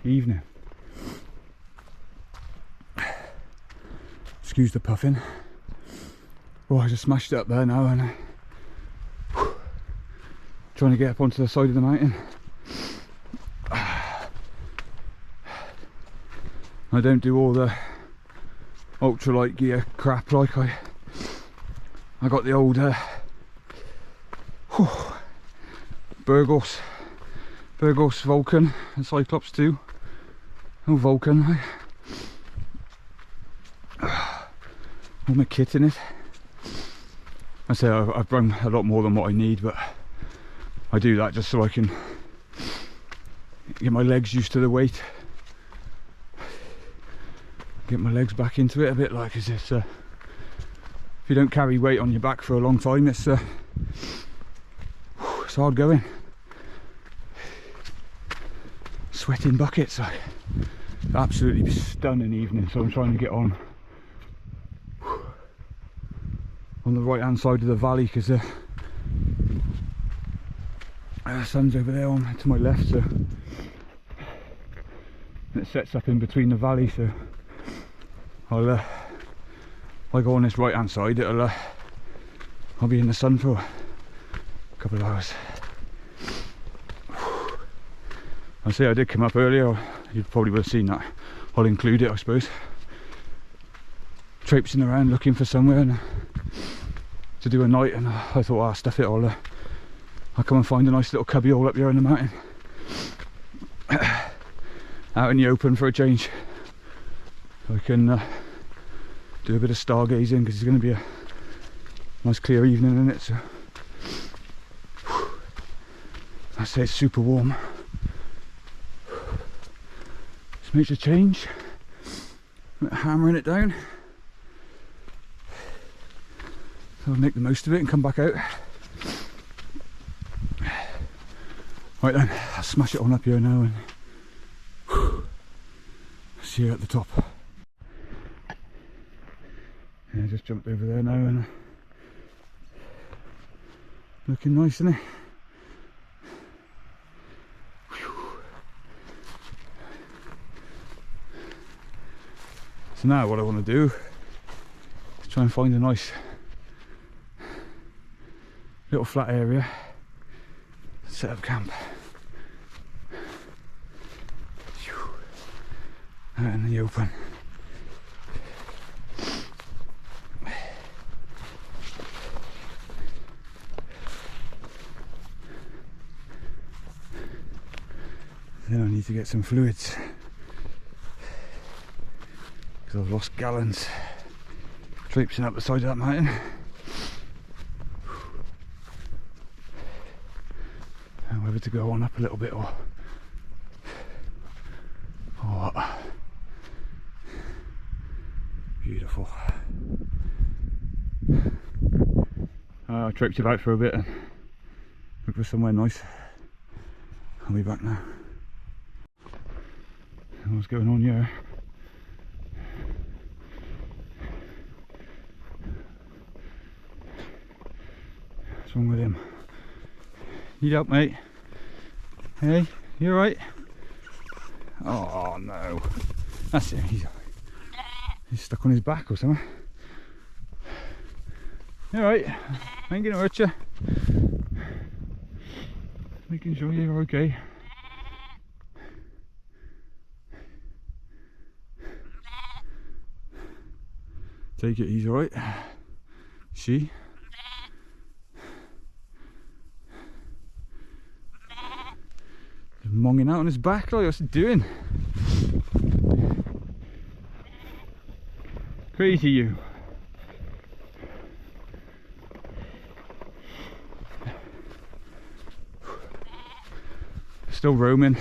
evening. Excuse the puffing. Oh, I just smashed it up there now and trying to get up onto the side of the mountain. I don't do all the ultralight gear crap like I got the old Burgos Vulcan and Cyclops 2. Oh, Vulcan. All my kit in it. I say I've brought a lot more than what I need, but I do that just so I can get my legs used to the weight. Get my legs back into it a bit, like, as if you don't carry weight on your back for a long time, it's hard going. Sweating buckets, like, absolutely stunning evening. So I'm trying to get on the right hand side of the valley, because the sun's over there on to my left, so it sets up in between the valley. So I'll if I go on this right hand side, I'll be in the sun for a couple of hours. I say I did come up earlier, you probably would have seen that. I'll include it, I suppose. Traipsing around looking for somewhere to do a night, and I thought, ah, stuff it, I'll come and find a nice little cubby hole up here in the mountain. Out in the open for a change. So I can do a bit of stargazing, because it's going to be a nice clear evening, isn't it? So I say it's super warm. Just makes a change. Hammering it down. So I'll make the most of it and come back out. Right then, I'll smash it on up here now and see you at the top. Yeah, just jumped over there now and looking nice, isn't it? So now what I want to do is try and find a nice little flat area, set up camp out in the open. Then I need to get some fluids, because I've lost gallons traipsing up the side of that mountain. And whether to go on up a little bit or what. Beautiful. I traipsed about for a bit and look for somewhere nice. I'll be back now. What's going on here? What's wrong with him? Need help, mate? Hey, you alright? Oh no. That's it, he's stuck on his back or something. You alright? I ain't gonna hurt you. Making sure you're okay. Take it, he's alright. She? Just monging out on his back, like, what's he doing? Crazy you. Still roaming.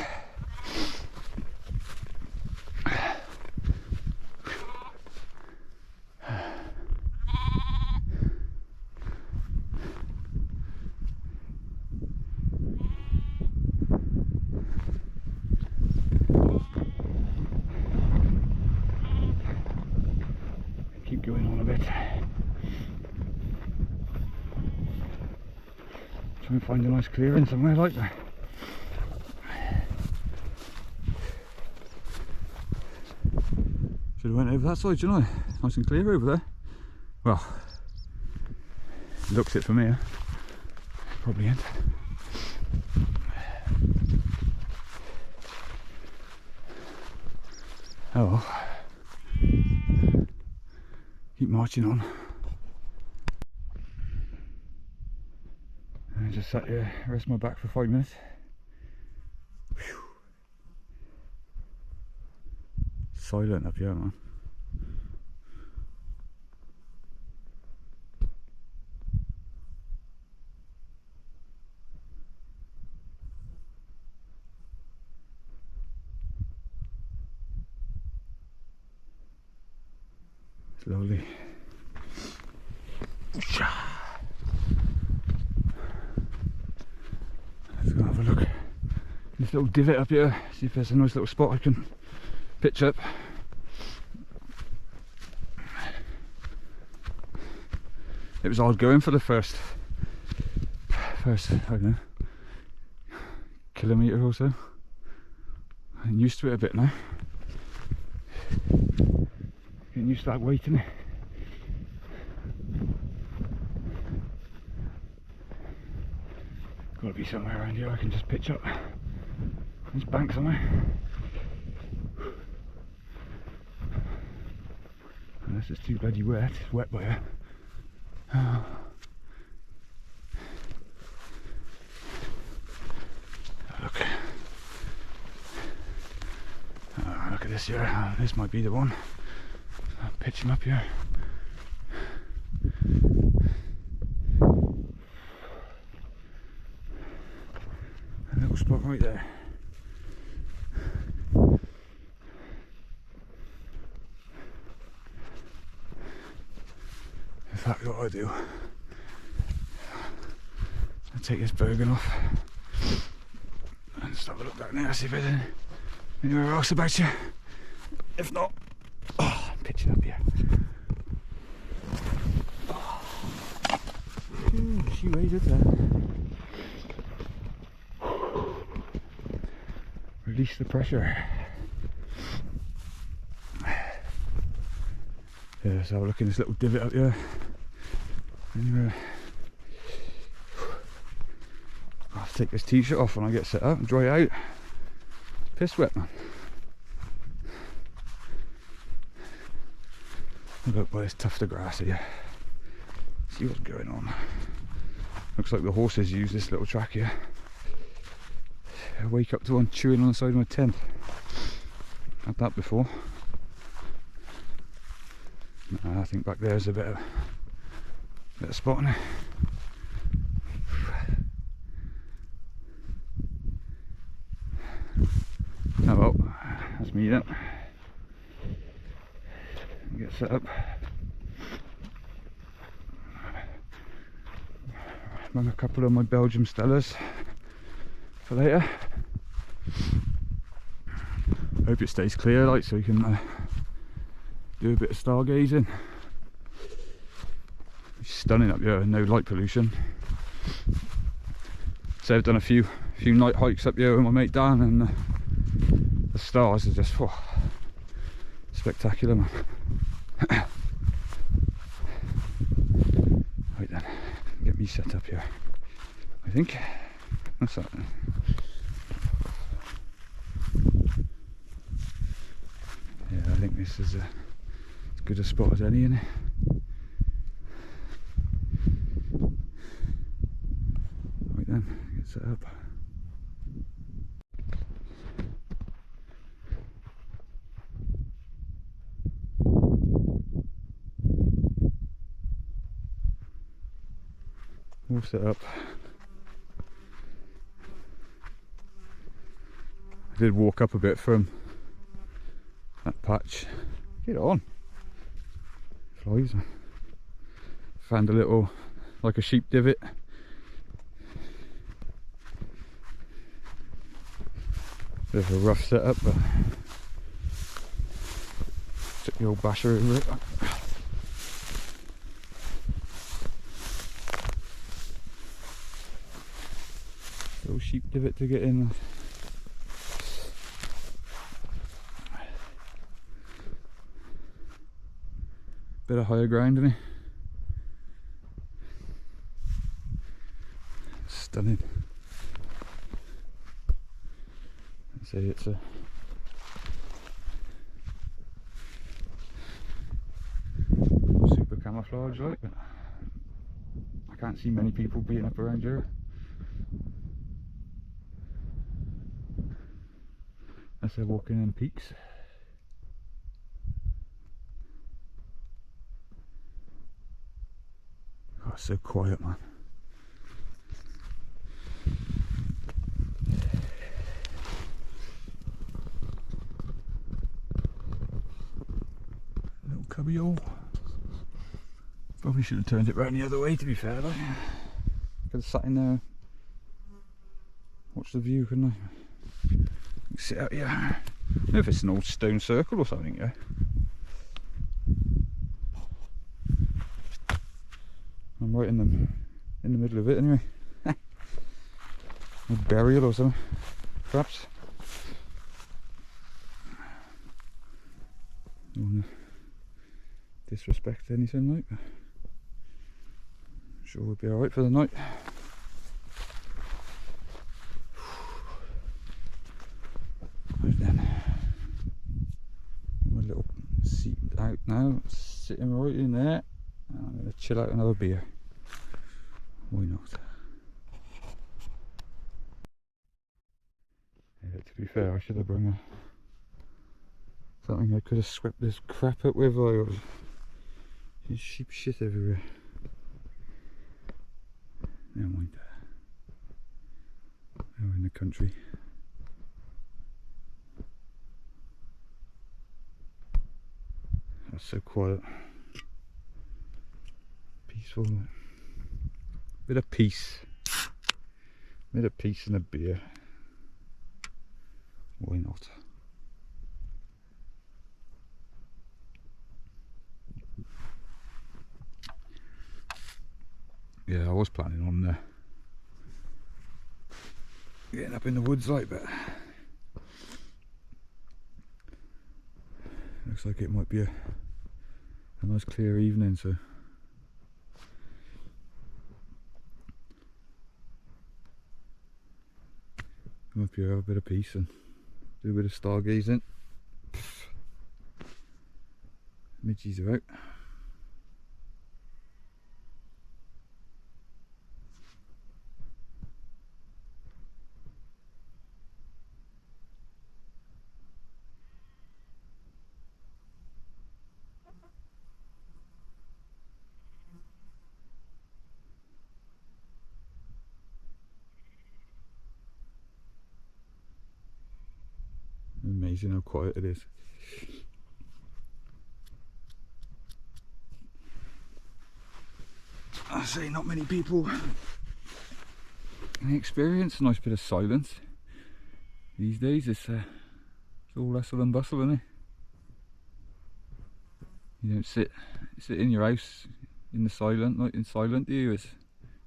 Keep going on a bit. Try and find a nice clearing somewhere like that. Should have went over that side, shouldn't I? Nice and clear over there. Well, looks it for me, huh? Probably ain't. Oh well. Keep marching on. And I just sat here, rest my back for 5 minutes. Whew. Silent up here, man. It's lovely. Let's go have a look. This little divot up here, see if there's a nice little spot I can pitch up. It was hard going for the first, I don't know, kilometre or so. I'm used to it a bit now. Getting used to that weight, innit? Gotta be somewhere around here I can just pitch up. There's bank somewhere. Unless it's too bloody wet, it's wet by here. Oh. Look. Oh, look at this here. Oh, this might be the one. I'll pitch him up here. A little spot right there. In fact, what I do, I'll take this Bergen off and just have a look back there, see if there's anywhere else about you. If not, oh, I'm pitching up here. Oh. She weighs it there. Release the pressure. Yeah, let's have a look in this little divot up here. Anyway, I'll have to take this t-shirt off when I get set up and dry it out. Piss wet, man. Look up by this tuft of grass here. See what's going on. Looks like the horses use this little track here. I wake up to one chewing on the side of my tent. Had that before. I think back there's a bit of spot in it. Oh well, that's me then. Get set up. Run a couple of my Belgium Stellas for later. Hope it stays clear, like, so we can do a bit of stargazing. It's stunning up here, no light pollution. So I've done a few night hikes up here with my mate Dan, and the stars are just spectacular, man. Right then, get me set up here. I think that's that then. Yeah, I think this is as good a spot as any in it. Right then, get set up. All set up. I did walk up a bit from that patch. Get on. Flies. Found a little, like a sheep divot. Bit of a rough setup, but took the old basher over it. Little sheep divot to get in. Bit of higher ground, isn't it? Stunning. I'd say it's a super camouflage, like, but I can't see many people being up around here. As they're walking in peaks. Oh, it's so quiet, man. Little cubby hole. Probably should have turned it round the other way, to be fair, though. Could have sat in there, watch the view, couldn't I? Sit out here. I don't know if it's an old stone circle or something, yeah. I'm right in the middle of it anyway. A burial or something, perhaps. Don't want to disrespect anything, like, but I'm sure we'll be alright for the night. Right then, my little seat out now, sitting right in there, and I'm going to chill out another beer. Why not? Yeah, to be fair, I should have brought something I could have swept this crap up with. There's sheep shit everywhere. Never mind. We're in the country. That's so quiet. Peaceful. Bit of peace. Bit of peace and a beer. Why not? Yeah, I was planning on getting up in the woods, like, but looks like it might be a nice clear evening, so might be have a bit of peace and do a bit of stargazing. Midges are out. Amazing how quiet it is. I say not many people experience a nice bit of silence these days. It's all hustle and bustle, isn't it? You don't sit in your house in the silent, like in silent, do you? It's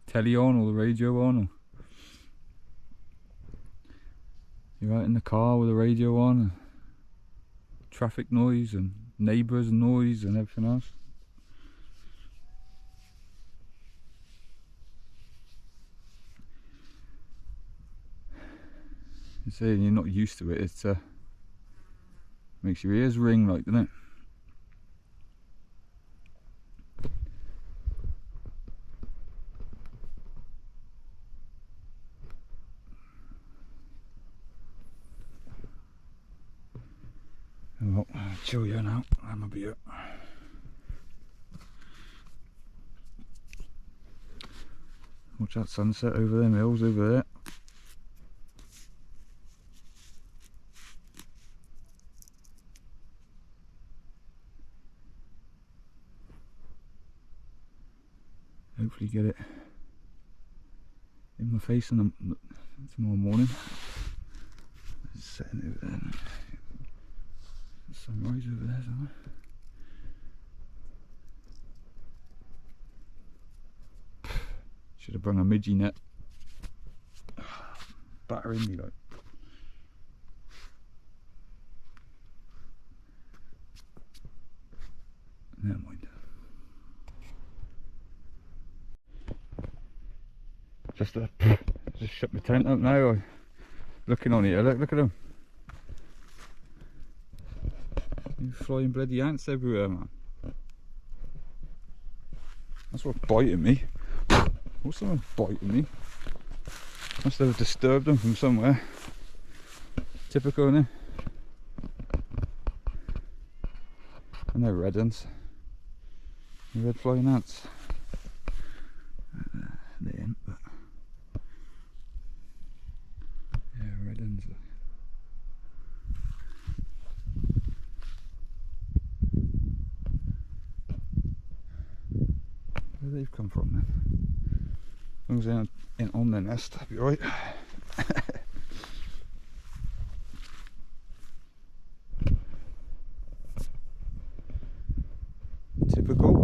telly on or the radio on, or you're out in the car with the radio on, and traffic noise and neighbours noise and everything else. You say you're not used to it, it makes your ears ring, like, doesn't it? Well, chill here now, I'm a beer. Watch that sunset over them hills over there. Hopefully get it in my face in tomorrow morning. It's setting over there. Sunrise over there somewhere. Should have brought a midgie net. Battering me, like. Never mind. Just shut my tent up now. Looking on here, look at them. Flying bloody ants everywhere, man. That's what's biting me. What's someone biting me? Must have disturbed them from somewhere. Typical, innit? And they're red ants. Red flying ants. They ain't, but yeah, red ants. Where they've come from then? As long as they ain't on their nest, that'll be alright. Typical.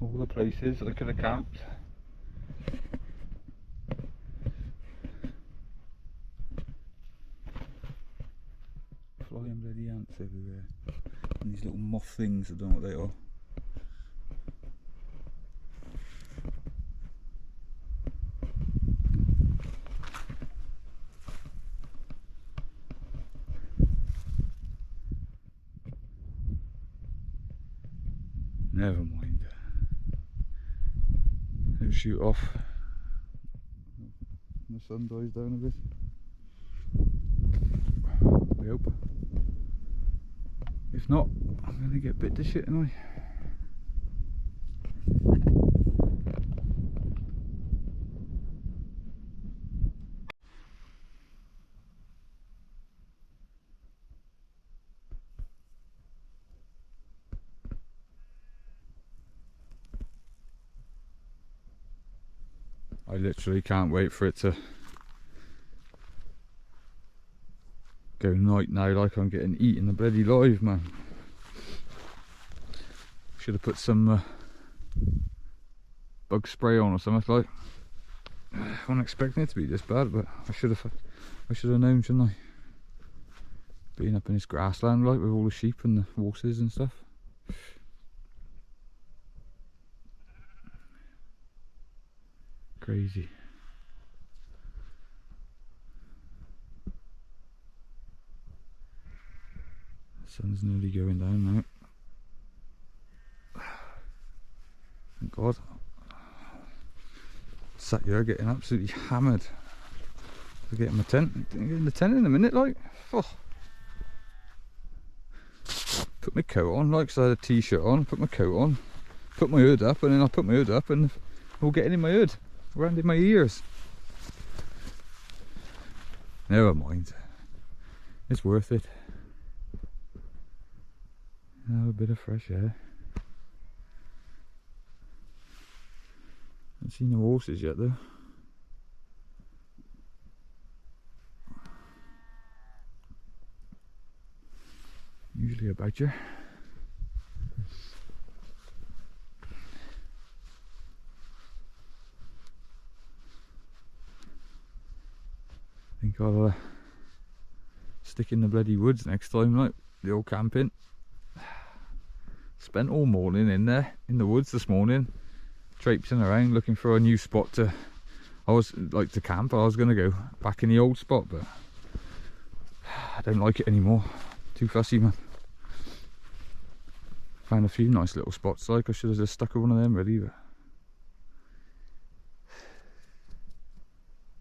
All the places I could have camped. Flying bloody ants everywhere. And these little moth things, I don't know what they are. Never mind. It'll shoot off. The sun dies down a bit. We hope. If not, I'm gonna get bit to shit, ain't I? I literally can't wait for it to go night now, like I'm getting eaten bloody live, man. Should have put some bug spray on or something. Like, I wasn't expecting it to be this bad, but I should have known, shouldn't I? Being up in this grassland, like with all the sheep and the horses and stuff. Crazy. The sun's nearly going down now. Thank God. Sat here getting absolutely hammered. To get in my tent. Get in the tent in a minute, like. Oh. Put my coat on, like, so I had a t-shirt on. Put my coat on. Put my hood up, and then I put my hood up, and all getting in my hood. Around in my ears. Never mind. It's worth it. Have a bit of fresh air. Haven't seen no horses yet though. Usually a badger. I think I'll stick in the bloody woods next time, like the old camping. Spent all morning in there, in the woods this morning, traipsing around looking for a new spot to, I was like to camp. I was going to go back in the old spot, but I don't like it anymore. Too fussy, man. Found a few nice little spots, like I should have just stuck with one of them really, but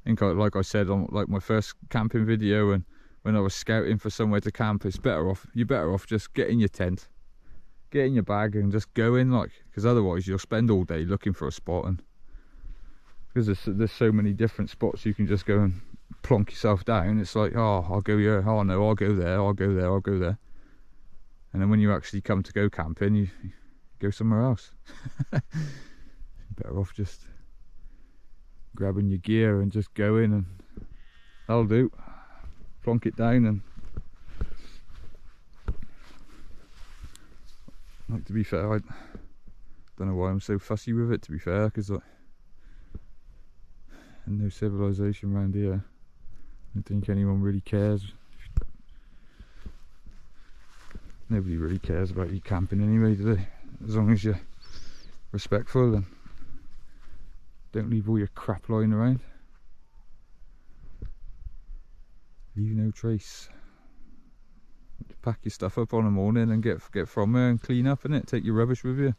I think like I said on like my first camping video, and when I was scouting for somewhere to camp, you're better off just getting your tent, get in your bag and just go in, like, because otherwise you'll spend all day looking for a spot, and because there's so many different spots you can just go and plonk yourself down. It's like, oh, I'll go here, oh no, I'll go there, I'll go there, I'll go there, and then when you actually come to go camping, you go somewhere else. Better off just grabbing your gear and just go in, and that'll do. Plonk it down. And like, to be fair, I don't know why I'm so fussy with it, to be fair, because like, there's no civilization around here. I don't think anyone really cares. Nobody really cares about you camping anyway, do they? As long as you're respectful and don't leave all your crap lying around. Leave no trace. Pack your stuff up on the morning and get from there and clean up, innit? Take your rubbish with you.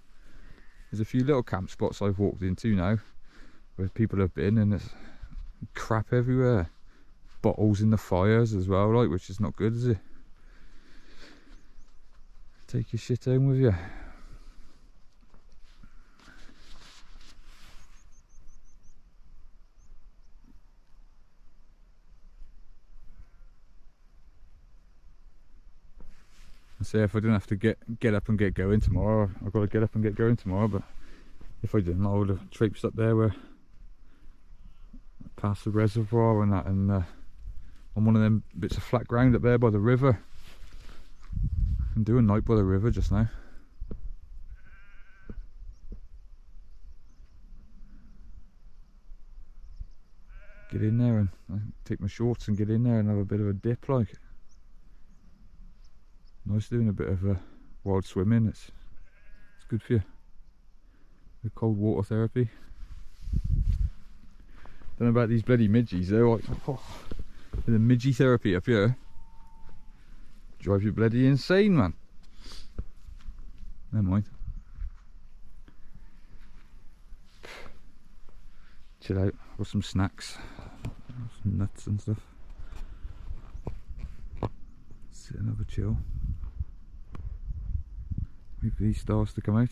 There's a few little camp spots I've walked into now where people have been and there's crap everywhere. Bottles in the fires as well, like, which is not good, is it? Take your shit home with you. I say if I didn't have to get up and get going tomorrow, I've got to get up and get going tomorrow, but if I didn't, I would have traipsed up there where past the reservoir and that, and on one of them bits of flat ground up there by the river. I'm doing night by the river just now. Get in there and take my shorts and get in there and have a bit of a dip, like. Nice doing a bit of wild swimming. It's good for you. The cold water therapy. Don't know about these bloody midges though. Like, oh, the midgie therapy up here drive you bloody insane, man. Never mind. Chill out. Got some snacks, some nuts and stuff. Sit and have a chill. Wait for these stars to come out.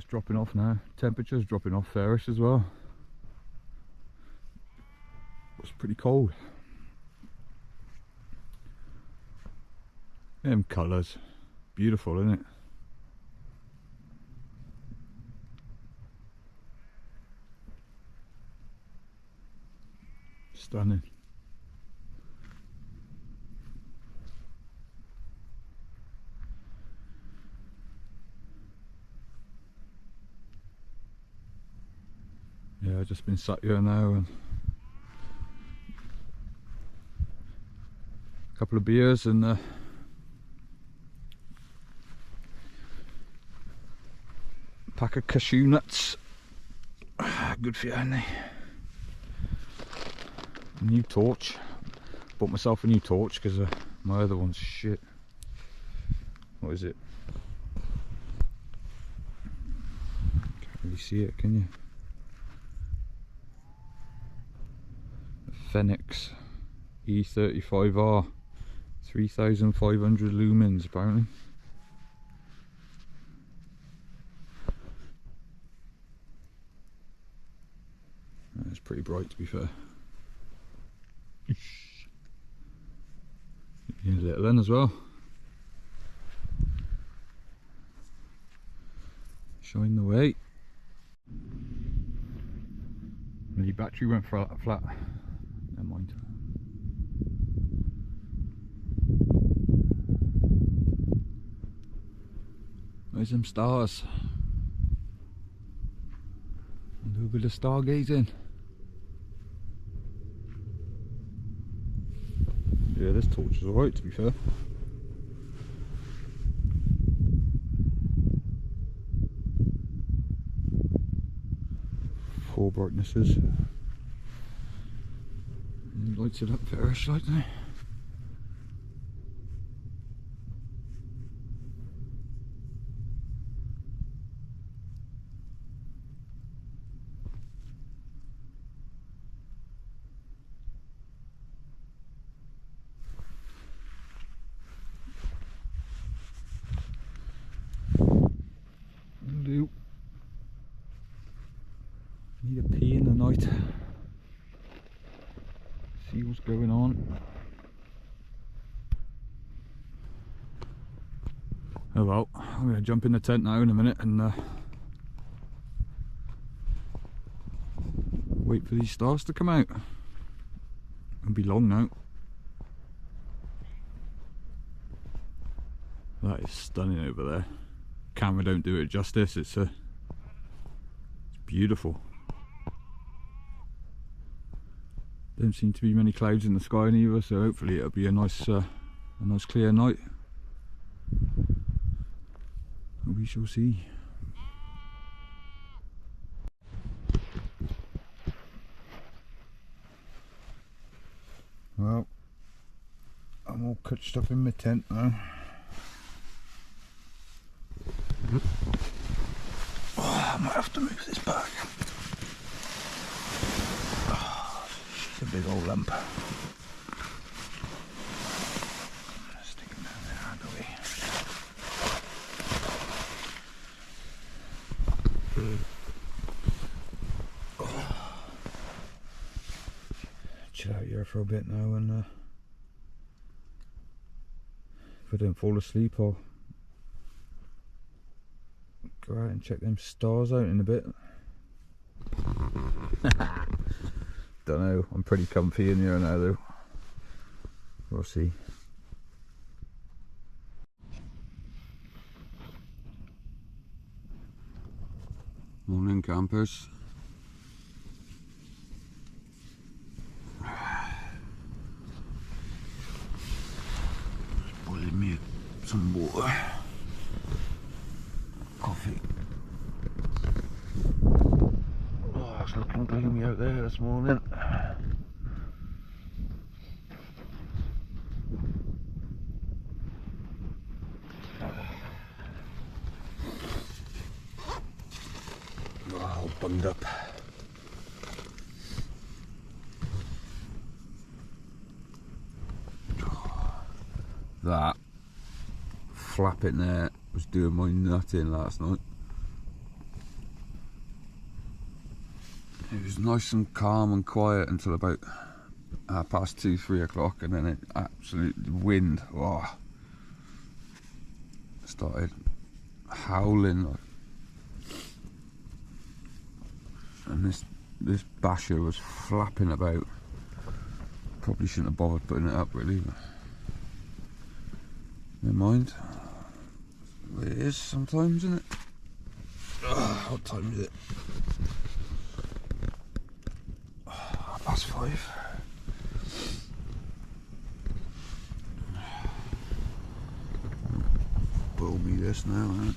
dropping off now. Temperature's dropping off fairish as well. It's pretty cold. Them colours, beautiful, isn't it? Stunning. Yeah, I've just been sat here now and a couple of beers and a pack of cashew nuts. Good for you, aren't they? A new torch. Bought myself a new torch because my other one's shit. What is it? Can't really see it, can you? Phoenix E35R, 3,500 lumens apparently. It's pretty bright, to be fair. A little then as well. Showing the way. The battery went flat. Never mind. There's some stars. Do a bit of stargazing. Yeah, this torch is alright, to be fair. Four brightnesses. And lights it up fairish, like that. Need a pee in the night. See what's going on. Oh well, I'm going to jump in the tent now in a minute and wait for these stars to come out. It'll be long now. That is stunning over there. Camera don't do it justice. It's beautiful. Don't seem to be many clouds in the sky either, so hopefully it'll be a nice clear night. We shall see. Well, I'm all cutched up in my tent now. Oh, I might have to move this back. A big old lump. Stick him down there, out of the way. Chill out here for a bit now, and if I don't fall asleep, I'll go out and check them stars out in a bit. Don't know, I'm pretty comfy in here now though. We'll see. Morning campers. Just boiling me some water. Coffee. Oh, it's looking gloomy out there this morning. All bunged up. That flapping there was doing my nut in last night. It was nice and calm and quiet until about 2:30, 3 o'clock, and then it absolutely wind started howling like. And this basher was flapping about. Probably shouldn't have bothered putting it up really, but never mind. It is sometimes, isn't it? What time is it? 5:30. Boil me this now, huh?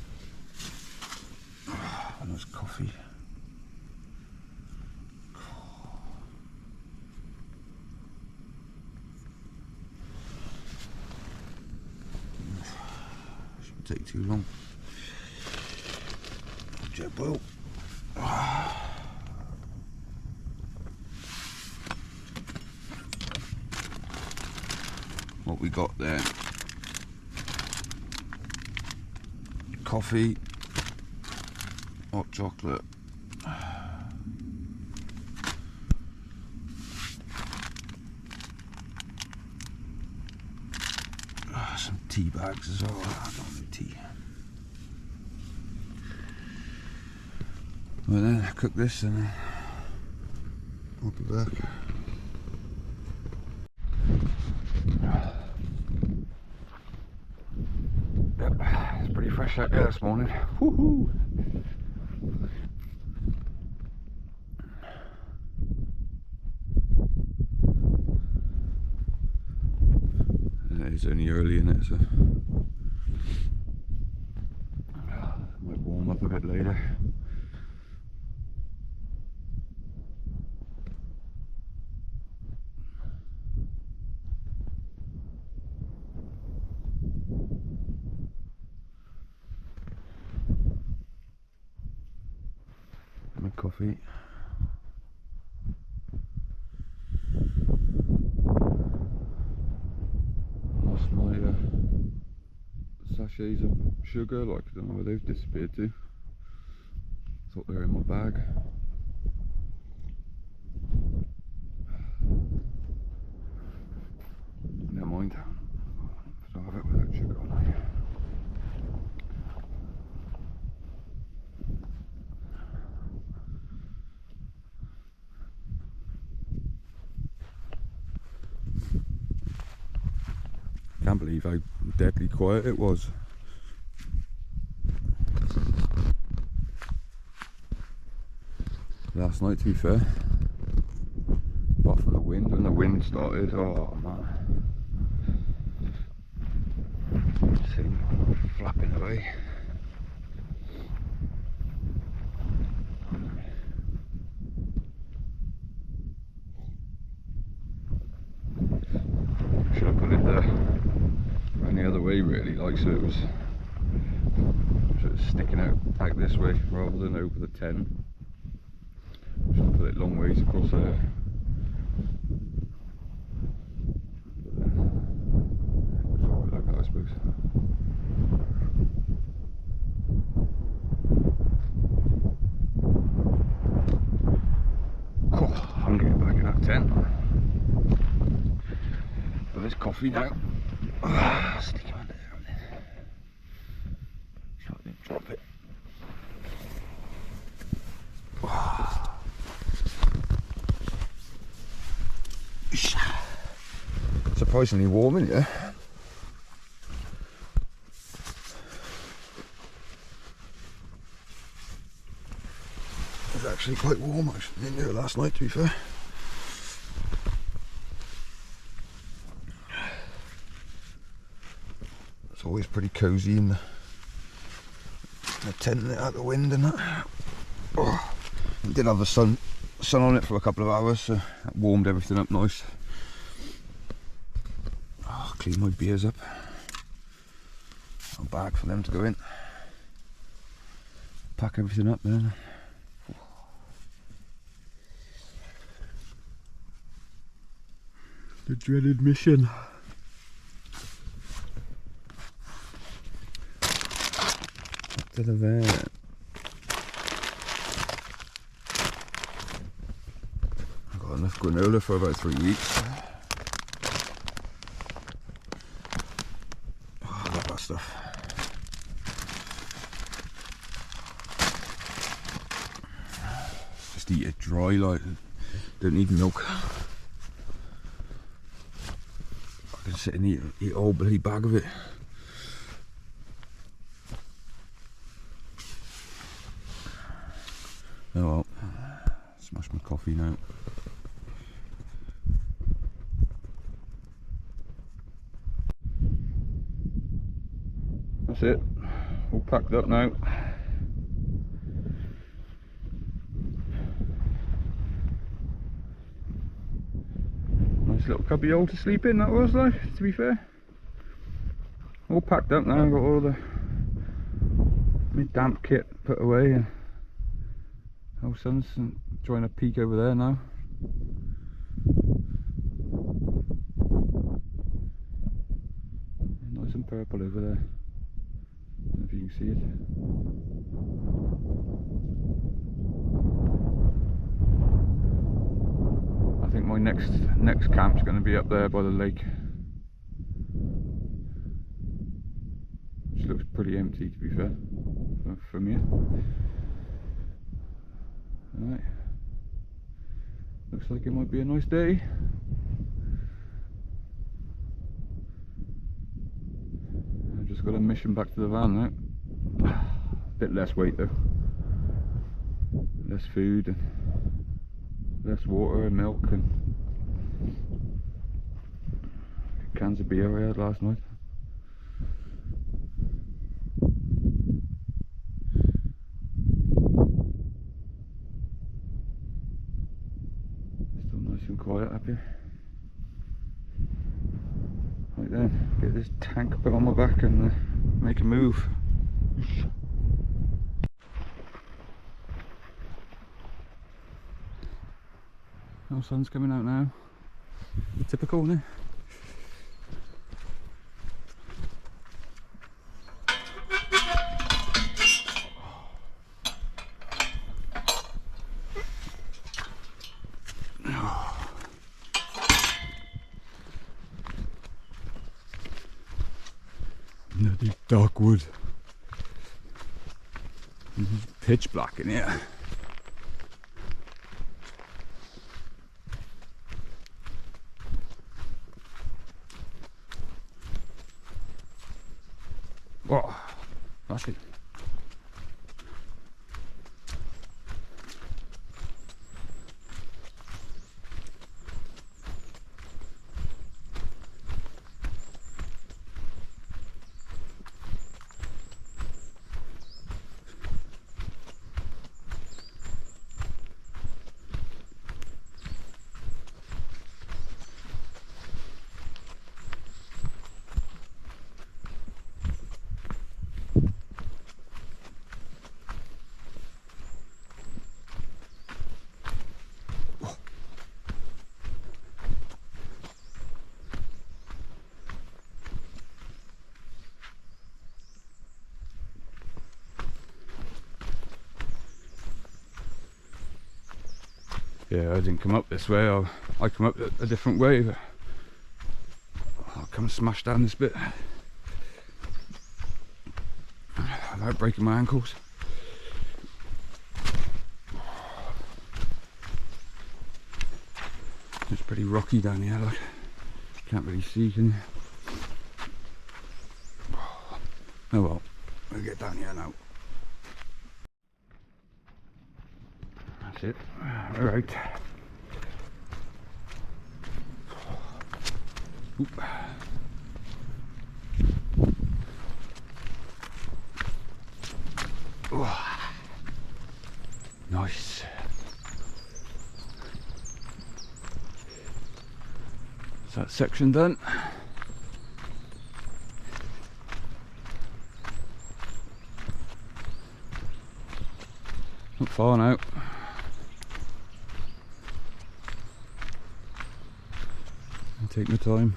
And there's coffee. Shouldn't take too long. Jet boil. What we got there? Coffee, hot chocolate, some tea bags as well. I don't need tea. Well then, cook this and I'll be back. Yep, it's pretty fresh out there this morning. Woohoo! It's only early in it, so might warm up a bit later. My coffee. Lost my sachets of sugar, like I don't know where they've disappeared to. Thought they were in my bag. Never mind. I'll have it without sugar on it. Can't believe how deadly quiet it was. Last night, to be fair, apart from the wind, when the wind started, oh man, thing flapping away. Should have put it any other way really, like so it was sort of sticking out like this way rather than over the tent. Should have put it long ways across there. It's alright like that, I suppose. Oh, I'm getting back in that tent. But there's coffee now. Stick it under there on this. So I didn't drop it. Surprisingly warm in here. It was actually quite warm. I was in here last night, to be fair. It's always pretty cosy in the tent out the wind and that. Oh, it did have the sun on it for a couple of hours, so that warmed everything up nice. Oh, clean my beers up. A bag for them to go in. Pack everything up then. The dreaded mission. Up to the van. enough granola for about 3 weeks. Oh, I love that stuff. Just eat it dry, like, don't need milk. I can sit and eat a whole bloody bag of it. Oh well, smash my coffee now. That's it, all packed up now. Nice little cubby hole to sleep in, that was, like, to be fair. All packed up now, I've got all the my damp kit put away, and oh, sun's enjoying a peek over there now. Nice and purple over there. I don't know if you can see it. I think my next camp's going to be up there by the lake. Which looks pretty empty, to be fair, from here. Alright. Looks like it might be a nice day. I've just got a mission back to the van now. A bit less weight though. Less food and less water and milk and cans of beer I had last night. Still nice and quiet up here. Right then, get this tank put on my back and make a move. No sun's coming out now. Typical, isn't it? Bloody dark wood. It's pitch black in here. Whoa, that's it. Yeah, I didn't come up this way. I come up a different way. But I'll come and smash down this bit without breaking my ankles. It's pretty rocky down here, like, can't really see, can you? Oh well, we'll get down here now. That's it. Alright. Oop. Oh. Nice. Is that section done? Not far now. I'll take my time.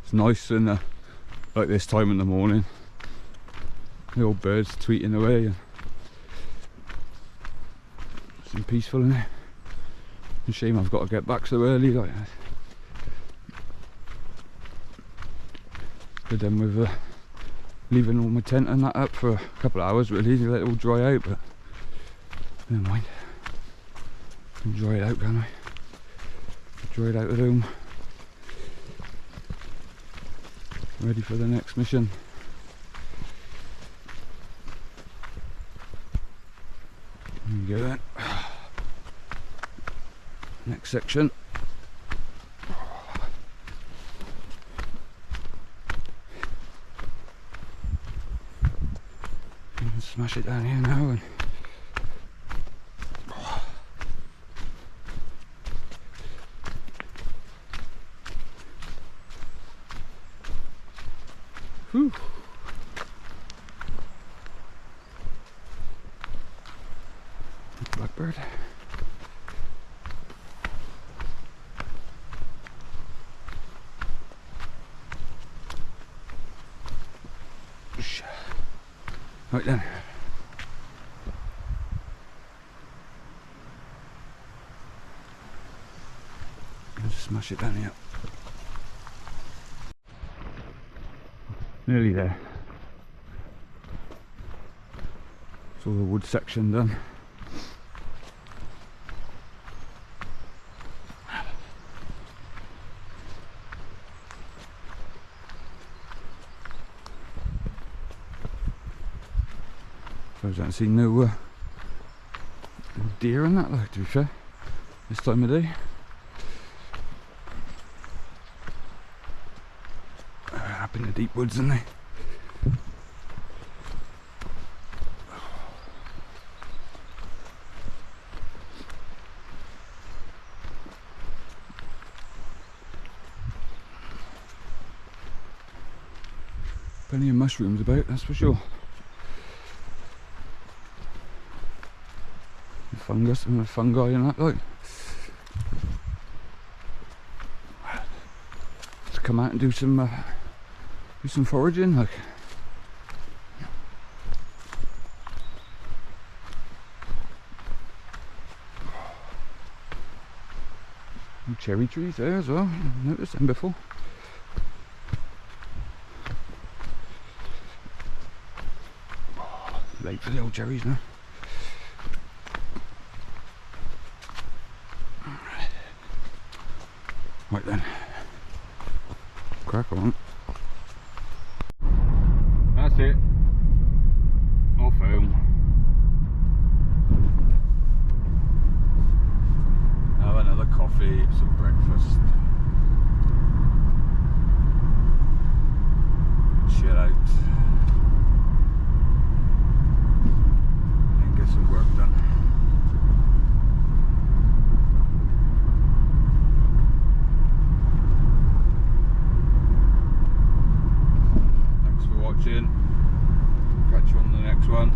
It's nice and like this time in the morning. The old birds tweeting away. And it's peaceful, isn't it? It's a shame I've got to get back so early like that. But then with leaving all my tent and that up for a couple of hours really to let it all dry out, but never mind. I can dry it out, can't I? Dry it out at home. Ready for the next mission. There we go then. Next section. Smash it down here now and whew. Blackbird. Right then. Just smash it down here. Nearly there. It's all the wood section done. I haven't seen no deer and that, like, to be fair, this time of day. Up in the deep woods, aren't they? Plenty of mushrooms about, that's for sure. Fungus and the fungi and that, like. Let's come out and do some foraging, like. And cherry trees there as well. I've noticed them before. Late for the old cherries now. Right then, crack on. That's it. Off home. Have another coffee, some breakfast. Chill out. And get some work done. Catch you on the next one.